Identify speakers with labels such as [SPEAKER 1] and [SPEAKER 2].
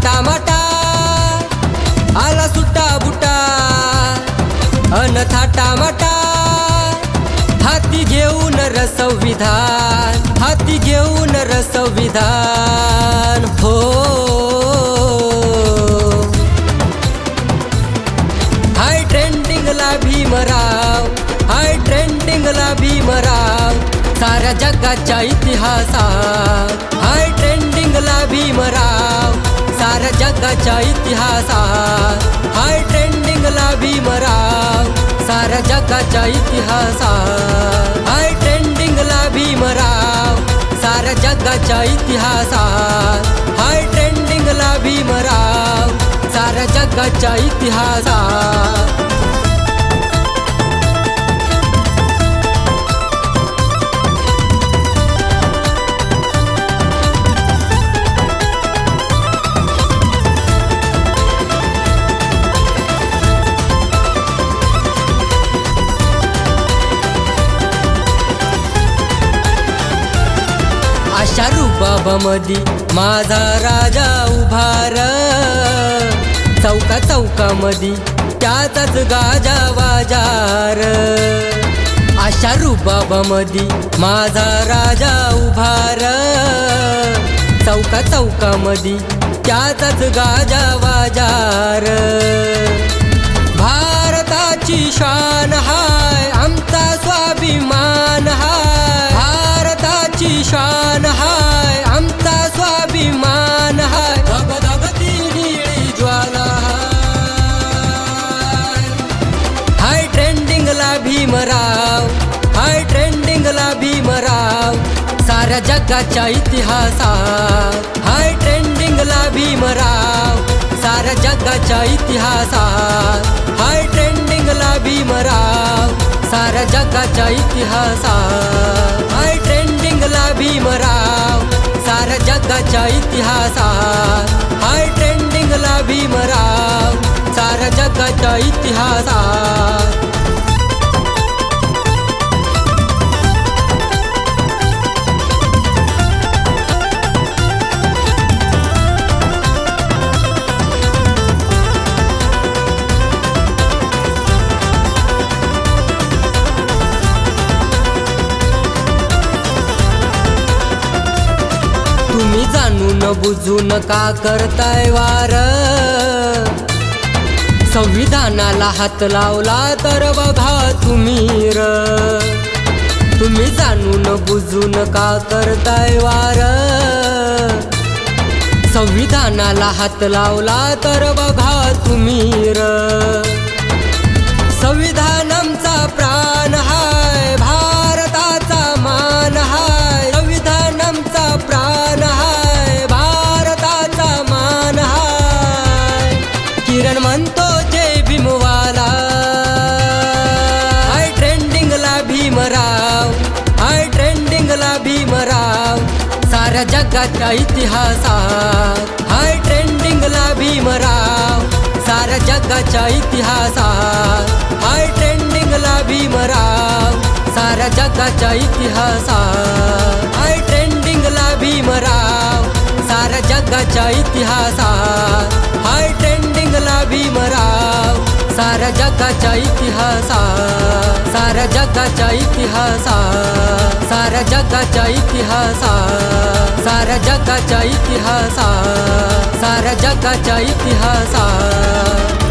[SPEAKER 1] थाटामाटा आला सुट्टा बुटा अन थाटामाटा हाती घेऊन संविधान, हाती घेऊन संविधान हो। हाय ट्रेंडिंगला भीमराव, हाय ट्रेंडिंगला भीमराव साऱ्या जगाच्या इतिहासात। हाय ट्रेंडिंगला भीमराव साऱ्या जगाच्या इतिहासात। हाय ट्रेंडिंगला भीमराव साऱ्या जगाच्या इतिहासात। हाय ट्रेंडिंगला भीमराव साऱ्या जगाच्या इतिहासात। हाय ट्रेंडिंगला भीमराव साऱ्या जगाच्या इतिहासात। अशा रुबाबामधी माझा राजा उभार, चौका चौकामधी त्याचाच गाजा वाजार। अशा रुबाबामधी माझा राजा उभार, चौका चौकामधी त्याचाच गाजा वाजार। भारताची शान हाय आमचा स्वाभिमान हाय, भारताची शान हाय आमचा स्वाभिमान हाय। धगधगती निळी ज्वाला हाय ट्रेंडिंगला भीमराव, हाय ट्रेंडिंगला भीमराव साऱ्या जगाच्या इतिहासात। हाय ट्रेंडिंगला भीमराव साऱ्या जगाच्या इतिहासात। हाय ट्रेंडिंगला भीमराव साऱ्या जगाच्या इतिहासात। हाय ट्रेंडिंगला भीमराव साऱ्या जगाच्या इतिहासात। हाय ट्रेंडिंगला भीमराव साऱ्या जगाच्या इतिहासात। तुम्ही जाणून बुजून का करताय वार, संविधानाला हात लावला तर बघा तुम्ही र। तुम्ही जाणून बुजून का करताय वार, संविधानाला हात लावला तर बघा तुम्ही र। संविधान आमचा प्राण हाय, भारताचा मान हाय। संविधान आमचा प्राण हाय, भारताचा मान हाय। किरण म्हणतो जय भीमवाला, हाय ट्रेंडिंगला भीमराव, हाय ट्रेंडिंगला भीमराव साऱ्या जगाच्या इतिहासात। हाय ट्रेंडिंगला भीमराव साऱ्या जगाच्या इतिहासात। हाय ट्रेंडिंगला भीमराव साऱ्या जगाच्या इतिहासात। हाय ट्रेंडिंगला भीमराव साऱ्या जगाच्या इतिहासात। हाय ट्रेंडिंगला भीमराव साऱ्या जगाच्या इतिहासात। साऱ्या जगाच्या इतिहासात, साऱ्या जगाच्या इतिहासात। साऱ्या जगाच्या इतिहासात, साऱ्या जगाच्या इतिहासात।